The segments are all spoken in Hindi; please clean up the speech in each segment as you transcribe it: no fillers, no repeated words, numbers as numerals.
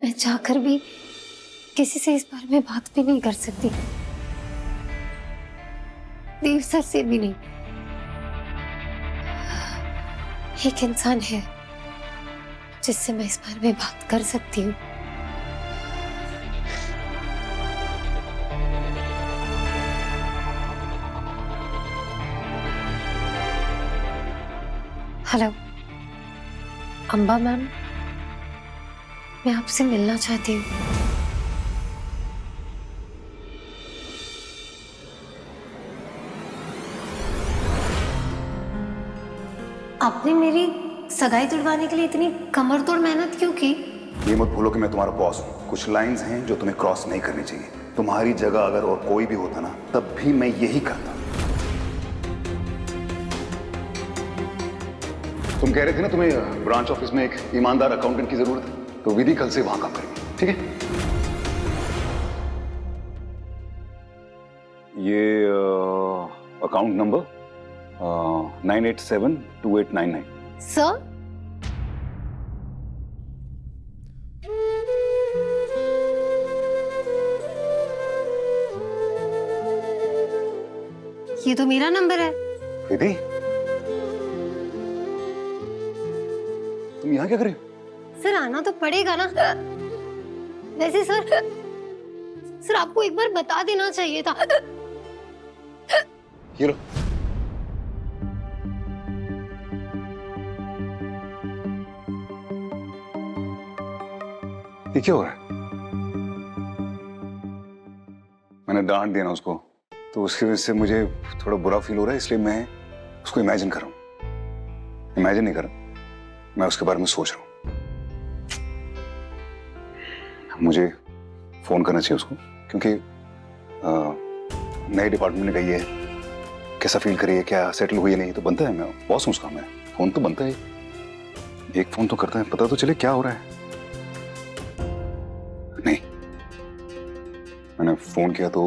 मैं चाहकर भी किसी से इस बारे में बात भी नहीं कर सकती, देव सर से भी नहीं। एक इंसान है जिससे मैं इस बारे में बात कर सकती हूँ। हेलो अंबा मैम, मैं आपसे मिलना चाहती हूँ। आपने मेरी सगाई तुड़वाने के लिए इतनी कमर तोड़ मेहनत क्यों की? ये मत भूलो कि मैं तुम्हारा बॉस हूँ। कुछ लाइंस हैं जो तुम्हें क्रॉस नहीं करनी चाहिए। तुम्हारी जगह अगर और कोई भी होता ना, तब भी मैं यही करता। तुम कह रहे थे ना तुम्हें ब्रांच ऑफिस में एक ईमानदार अकाउंटेंट की जरूरत है, तो विधि कल से वहां काम करेगी, ठीक है? ये अकाउंट नंबर 9872899। सर, ये तो मेरा नंबर है। विधि, तुम यहाँ क्या कर रही हो? सर आना तो पड़ेगा ना। वैसे सर आपको एक बार बता देना चाहिए था। ये लो। ये क्या हो रहा है? मैंने डांट दिया ना उसको, तो उसकी वजह से मुझे थोड़ा बुरा फील हो रहा है, इसलिए मैं उसको इमेजिन कर रहा हूं। इमेजिन नहीं कर रहा, मैं उसके बारे में सोच रहा हूं। मुझे फोन करना चाहिए उसको, क्योंकि नए डिपार्टमेंट में गई है, कैसा फील करिए, क्या सेटल हुई है नहीं, तो बनता है, मैं बॉस हूं उसका, मैं फोन तो बनता है, एक फोन तो करता है, पता तो चले क्या हो रहा है। नहीं, मैंने फोन किया तो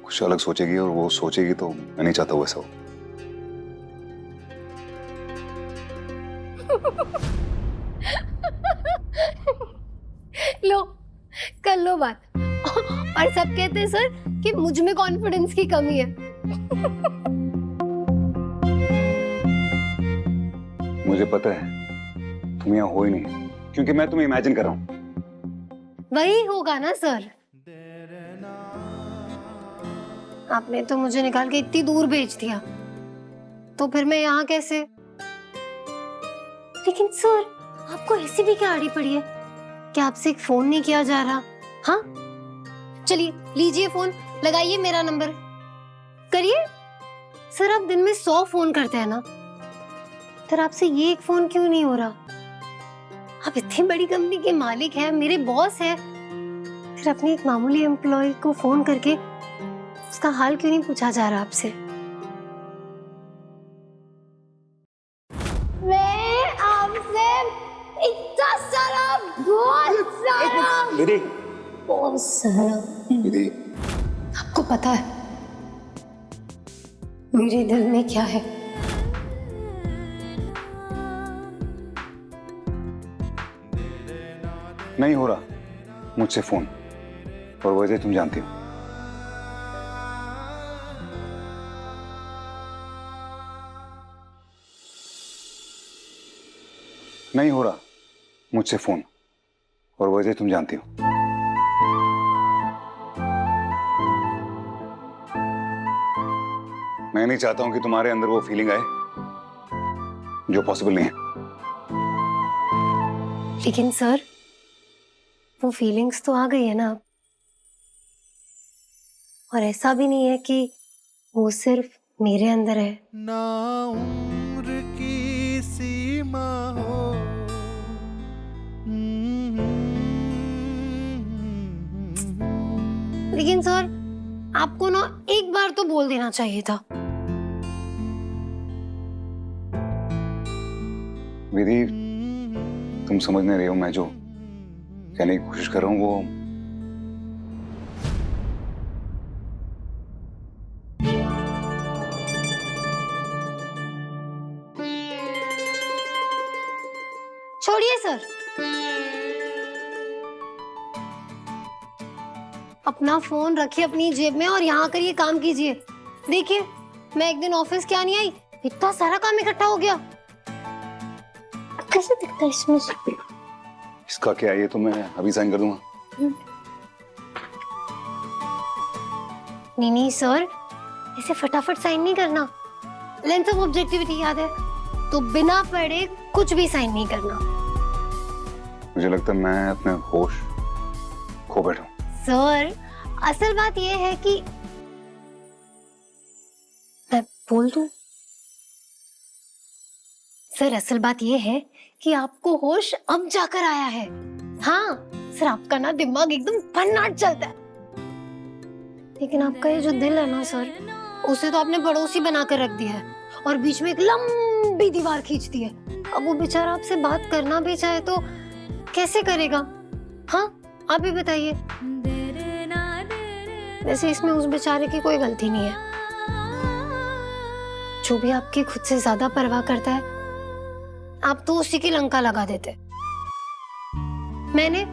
कुछ अलग सोचेगी, और वो सोचेगी तो मैं नहीं चाहता वैसा हो। लो कर लो बात। और सब कहते हैं सर कि मुझ में कॉन्फिडेंस की कमी है। मुझे पता है तुम यहाँ हो ही नहीं, क्योंकि मैं तुम्हें इमेजिन कर रहा हूँ। वही होगा ना सर। आपने तो मुझे निकाल के इतनी दूर भेज दिया, तो फिर मैं यहाँ कैसे? लेकिन सर आपको ऐसी भी क्या आड़ी पड़ी है कि आपसे एक फोन नहीं किया जा रहा? हाँ चलिए लीजिए फोन, लगाइए मेरा नंबर, करिए। सर आप दिन में 100 फोन करते हैं ना, फिर आपसे ये एक फोन क्यों नहीं हो रहा? आप इतनी बड़ी कंपनी के मालिक हैं, मेरे बॉस हैं, फिर अपनी एक मामूली एम्प्लॉय को फोन करके उसका हाल क्यों नहीं पूछा जा रहा आपसे? मैं आपसे इतना सारा, बहुत सारा, विधि, बहुत सारा। विधि, आपको पता है मेरे दिल में क्या है? नहीं हो रहा मुझसे फोन, और वजह तुम जानती हो। नहीं हो रहा मुझसे फोन, और वजह तुम जानती हो। मैं नहीं चाहता हूं कि तुम्हारे अंदर वो फीलिंग आए, जो पॉसिबल नहीं है। लेकिन सर वो फीलिंग्स तो आ गई है ना, और ऐसा भी नहीं है कि वो सिर्फ मेरे अंदर है। ना उम्र की सीमा हो, लेकिन सर आपको ना एक बार तो बोल देना चाहिए था। विधि, तुम समझ नहीं रही हो, मैं जो कहने की कोशिश कर रहा हूं वो छोड़िए सर, अपना फोन रखिए अपनी जेब में और यहाँ आकर ये काम कीजिए। देखिए, मैं एक दिन ऑफिस क्या नहीं आई, इतना सारा काम इकट्ठा हो गया। कैसे दिखता है इसमें? इसका क्या है, ये तो मैं अभी साइन कर दूंगा। नहीं सर, ऐसे फटाफट साइन नहीं करना। लेंस ऑफ ऑब्जेक्टिविटी याद है तो बिना पढ़े कुछ भी साइन नहीं करना। मुझे लगता है मैं अपने होश खो बैठा हूं। सर, असल बात यह है कि मैं बोल दूं? सर, असल बात यह है कि आपको होश अब जाकर आया है। हाँ सर, आपका ना दिमाग एकदम भन्नाट चलता है, लेकिन आपका ये जो दिल है ना सर, उसे तो आपने पड़ोसी बनाकर रख दिया है और बीच में एक लंबी दीवार खींच दी है। अब वो बेचारा आपसे बात करना भी चाहे तो कैसे करेगा? हाँ, आप ही बताइए। वैसे इसमें उस बेचारे की कोई गलती नहीं है। जो भी आपकी खुद से ज्यादा परवाह करता है, आप तो उसी की लंका लगा देते। मैंने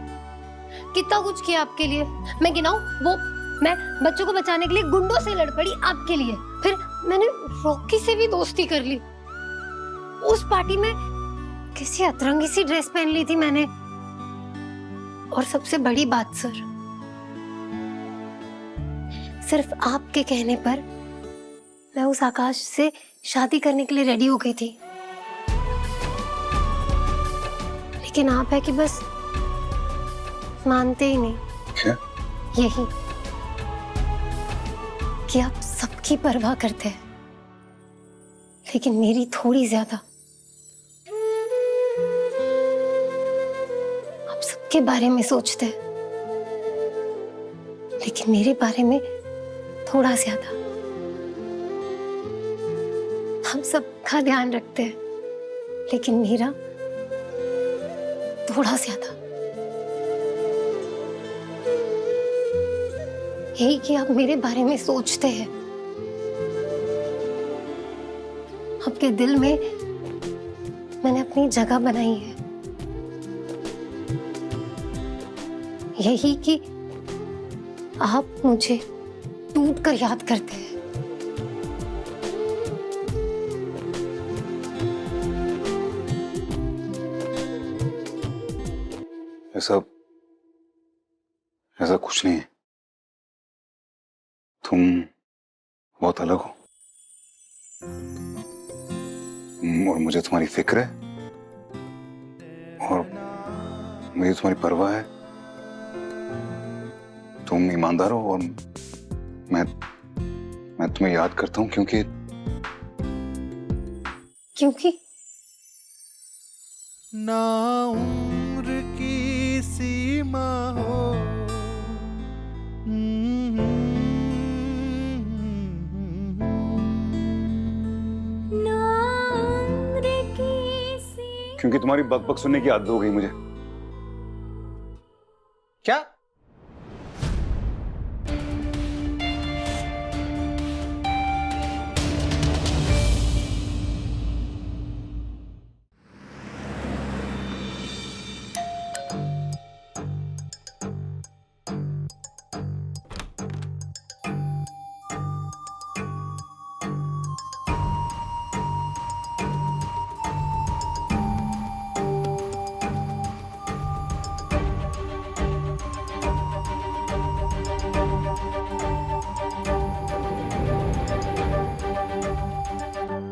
कितना कुछ किया आपके लिए, मैं गिनाऊं? वो मैं बच्चों को बचाने के लिए गुंडों से लड़ पड़ी आपके लिए, फिर मैंने रॉकी से भी दोस्ती कर ली, उस पार्टी में किसी अतरंगी सी ड्रेस पहन ली थी मैंने, और सबसे बड़ी बात सर, सिर्फ आपके कहने पर मैं उस आकाश से शादी करने के लिए रेडी हो गई थी। लेकिन आप है कि बस मानते ही नहीं। क्या? यही कि आप सबकी परवाह करते हैं, लेकिन मेरी थोड़ी ज्यादा। आप सबके बारे में सोचते हैं, लेकिन मेरे बारे में थोड़ा ज्यादा। हम सबका ध्यान रखते हैं, लेकिन मेरा थोड़ा ज्यादा। यही कि आप मेरे बारे में सोचते हैं। आपके दिल में मैंने अपनी जगह बनाई है। यही कि आप मुझे टूट कर याद करते हैं। ऐसा कुछ नहीं है। तुम बहुत अलग हो और मुझे तुम्हारी फिक्र है और मुझे तुम्हारी परवाह है। तुम ईमानदार हो और मैं तुम्हें याद करता हूं क्योंकि ना उम्र की सीमा हो, क्योंकि तुम्हारी बकबक सुनने की आदत हो गई मुझे। क्या?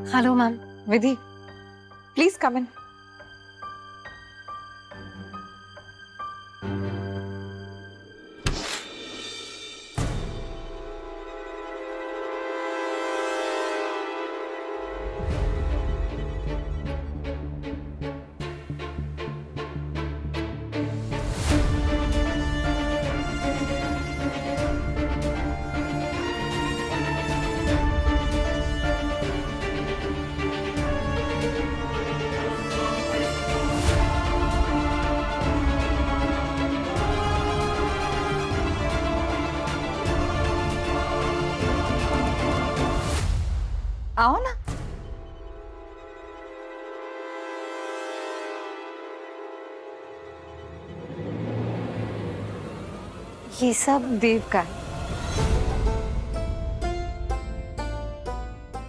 Hello ma'am. Vidhi, please come in. आओ ना। ये सब देव का है।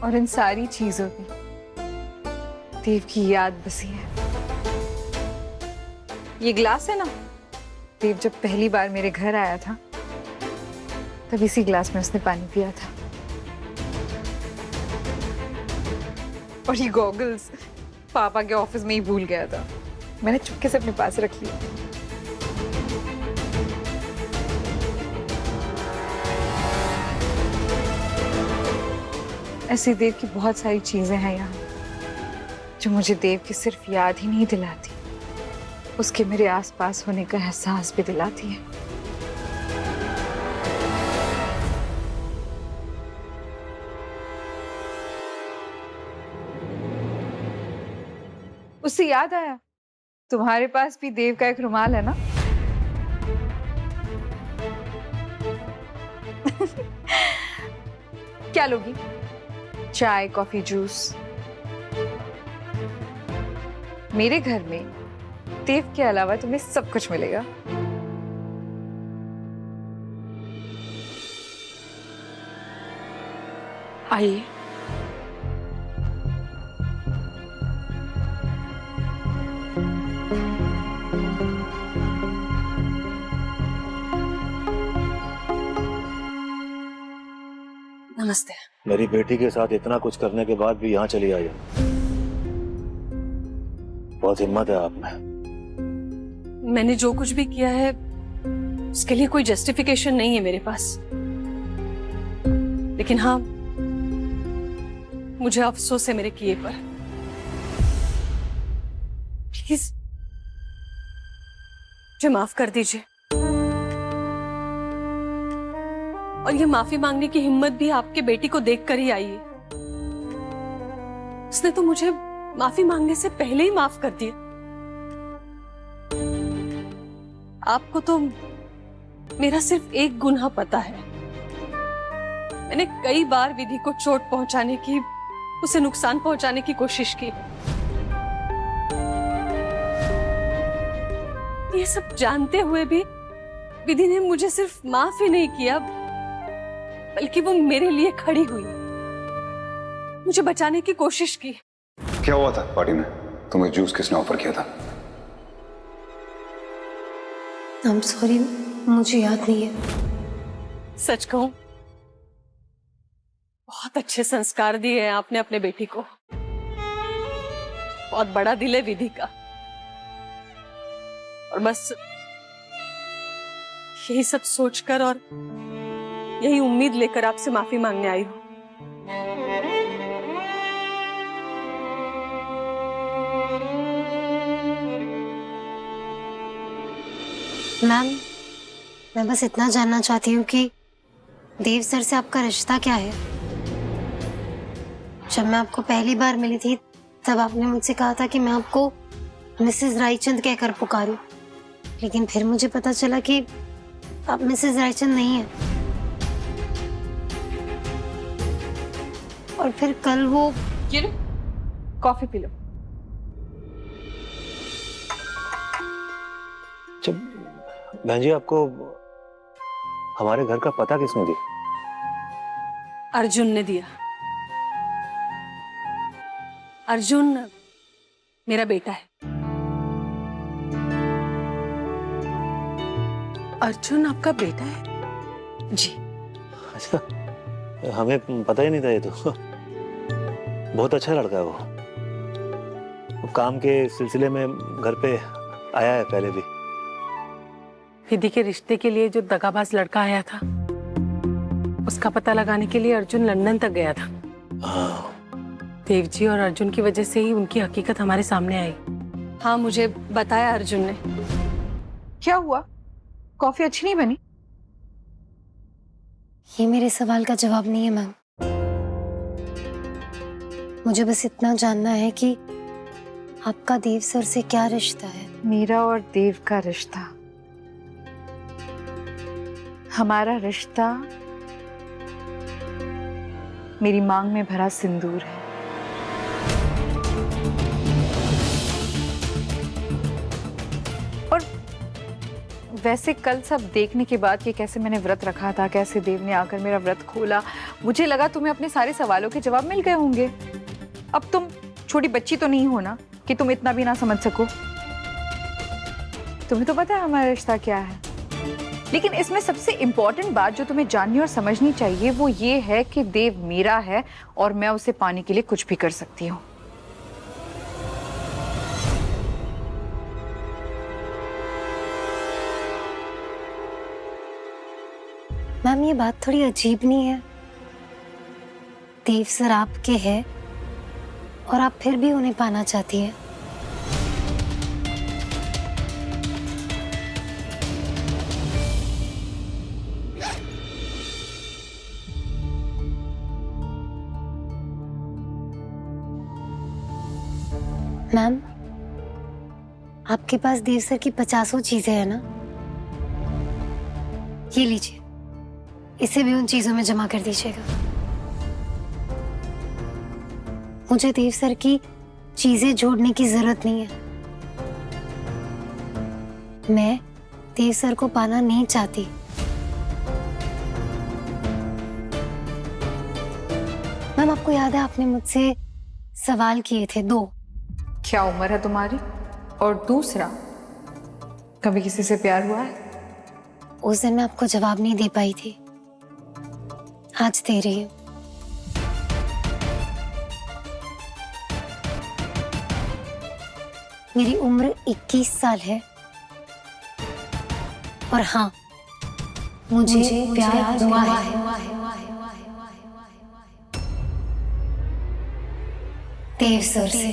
और इन सारी चीजों में देव की याद बसी है। ये ग्लास है ना, देव जब पहली बार मेरे घर आया था तब इसी ग्लास में उसने पानी पिया था। और ये गॉगल्स पापा के ऑफिस में ही भूल गया था, मैंने चुपके से अपने पास रख लिया। ऐसी देव की बहुत सारी चीजें हैं यहाँ जो मुझे देव की सिर्फ याद ही नहीं दिलाती, उसके मेरे आसपास होने का एहसास भी दिलाती है। उससे याद आया, तुम्हारे पास भी देव का एक रुमाल है ना? क्या लोगी? चाय, कॉफी, जूस? मेरे घर में देव के अलावा तुम्हें सब कुछ मिलेगा। आइए। नमस्ते। मेरी बेटी के साथ इतना कुछ करने के बाद भी यहाँ चली आई हो। बहुत हिम्मत है आप में। मैंने जो कुछ भी किया है उसके लिए कोई जस्टिफिकेशन नहीं है मेरे पास, लेकिन हाँ, मुझे अफसोस है मेरे किए पर। प्लीज मुझे माफ कर दीजिए। और ये माफी मांगने की हिम्मत भी आपके बेटी को देखकर ही आई है। उसने तो मुझे माफी मांगने से पहले ही माफ कर दिया। आपको तो मेरा सिर्फ एक गुनाह पता है। मैंने कई बार विधि को चोट पहुंचाने की, उसे नुकसान पहुंचाने की कोशिश की। ये सब जानते हुए भी विधि ने मुझे सिर्फ माफ ही नहीं किया, बल्कि वो मेरे लिए खड़ी हुई, मुझे बचाने की कोशिश की। क्या हुआ था पार्टी में? तुम्हें जूस किसने ऑफर किया था? आई एम सॉरी, मुझे याद नहीं है। सच कहूं, बहुत अच्छे संस्कार दिए हैं आपने अपने बेटी को। बहुत बड़ा दिल है विधि का। और बस यही सब सोचकर और यही उम्मीद लेकर आपसे माफी मांगने आई हूं। मैम, मैं बस इतना जानना चाहती हूँ कि देव सर से आपका रिश्ता क्या है? जब मैं आपको पहली बार मिली थी तब आपने मुझसे कहा था कि मैं आपको मिसेस रायचंद कहकर पुकारूं, लेकिन फिर मुझे पता चला कि आप मिसेस रायचंद नहीं हैं। और फिर कल वो ये लो, कॉफी पी लो। जब बहन जी, आपको हमारे घर का पता किसने दिया? अर्जुन ने दिया। अर्जुन मेरा बेटा है। अर्जुन आपका बेटा है? जी। अच्छा, हमें पता ही नहीं था ये तो। बहुत अच्छा लड़का है वो काम के सिलसिले में घर पे आया है पहले भी। विधि के रिश्ते के लिए जो दगाबाज लड़का आया था, उसका पता लगाने के लिए अर्जुन लंदन तक गया था। हाँ। देव जी और अर्जुन की वजह से ही उनकी हकीकत हमारे सामने आई। हाँ, मुझे बताया अर्जुन ने। क्या हुआ? कॉफी अच्छी नहीं बनी? ये मेरे सवाल का जवाब नहीं है मैम। मुझे बस इतना जानना है कि आपका देव सर से क्या रिश्ता है? मेरा और देव का रिश्ता, हमारा रिश्ता मेरी मांग में भरा सिंदूर है। और वैसे कल सब देखने के बाद कि कैसे मैंने व्रत रखा था, कैसे देव ने आकर मेरा व्रत खोला, मुझे लगा तुम्हें अपने सारे सवालों के जवाब मिल गए होंगे। अब तुम छोटी बच्ची तो नहीं हो ना कि तुम इतना भी ना समझ सको। तुम्हें तो पता है हमारा रिश्ता क्या है। लेकिन इसमें सबसे इम्पोर्टेंट बात जो तुम्हें जाननी और समझनी चाहिए वो ये है कि देव मेरा है और मैं उसे पाने के लिए कुछ भी कर सकती हूँ। मैम ये बात थोड़ी अजीब नहीं है? देव सर आपके हैं और आप फिर भी उन्हें पाना चाहती है। मैम आपके पास देव सर की 50 चीजें हैं ना? ये लीजिए, इसे भी उन चीजों में जमा कर दीजिएगा। मुझे देव सर की चीजें जोड़ने की जरूरत नहीं है। मैं देव सर को पाना नहीं चाहती। मैम आपको याद है आपने मुझसे सवाल किए थे 2। क्या उम्र है तुम्हारी, और दूसरा कभी किसी से प्यार हुआ है? उस दिन मैं आपको जवाब नहीं दे पाई थी, आज दे रही हूँ। मेरी उम्र 21 साल है और हाँ मुझे प्यार हुआ है देव सर से।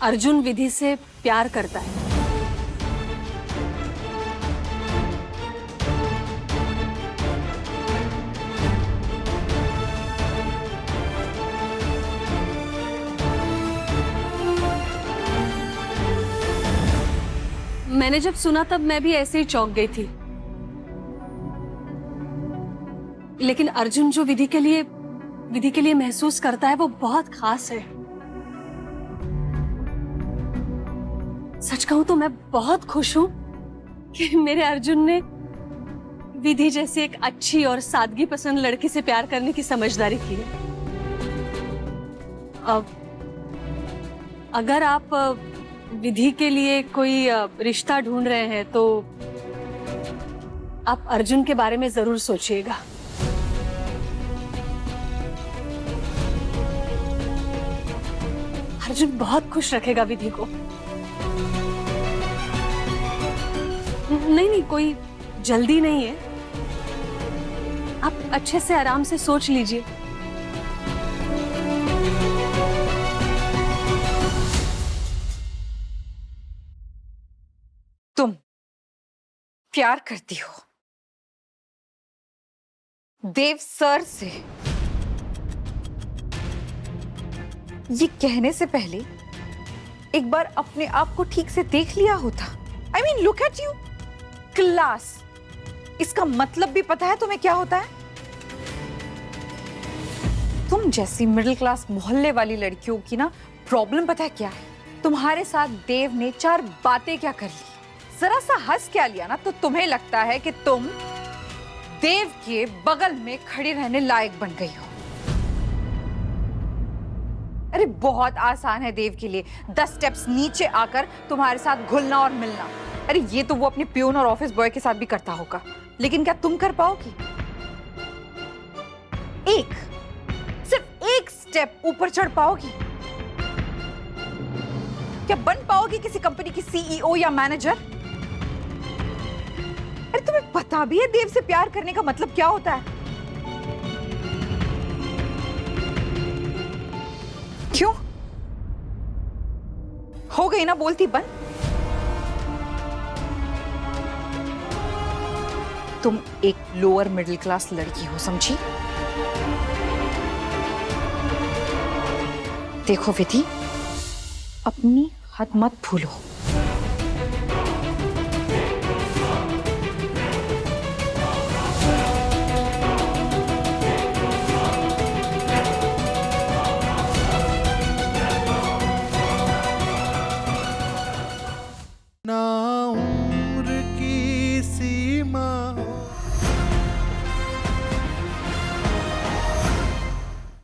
अर्जुन विधि से प्यार करता है। मैंने जब सुना तब मैं भी ऐसे ही चौंक गई थी। लेकिन अर्जुन जो विधि के लिए महसूस करता है वो बहुत खास है। सच कहूं तो मैं बहुत खुश हूं कि मेरे अर्जुन ने विधि जैसी एक अच्छी और सादगी पसंद लड़की से प्यार करने की समझदारी की है। अब अगर आप विधि के लिए कोई रिश्ता ढूंढ रहे हैं तो आप अर्जुन के बारे में जरूर सोचिएगा। अर्जुन बहुत खुश रखेगा विधि को। नहीं, कोई जल्दी नहीं है। आप अच्छे से आराम से सोच लीजिए। तुम प्यार करती हो देव सर से? ये कहने से पहले एक बार अपने आप को ठीक से देख लिया होता। I mean, look at you, class. इसका मतलब भी पता है तुम्हें क्या होता है? तुम जैसी मिडिल क्लास मोहल्ले वाली लड़कियों की ना प्रॉब्लम पता है क्या है? तुम्हारे साथ देव ने 4 बातें क्या कर ली, जरा सा हंस क्या लिया ना तो तुम्हें लगता है कि तुम देव के बगल में खड़ी रहने लायक बन गई हो। अरे बहुत आसान है देव के लिए 10 स्टेप्स नीचे आकर तुम्हारे साथ घुलना और मिलना। अरे ये तो वो अपने प्यून और ऑफिस बॉय के साथ भी करता होगा, लेकिन क्या तुम कर पाओगी? सिर्फ एक स्टेप ऊपर चढ़ पाओगी? क्या बन पाओगी किसी कंपनी की सीईओ या मैनेजर? अरे तुम्हें पता भी है देव से प्यार करने का मतलब क्या होता है? क्यों हो गई ना बोलती बंद? तुम एक लोअर मिडिल क्लास लड़की हो, समझी? देखो विधि, अपनी हद मत भूलो।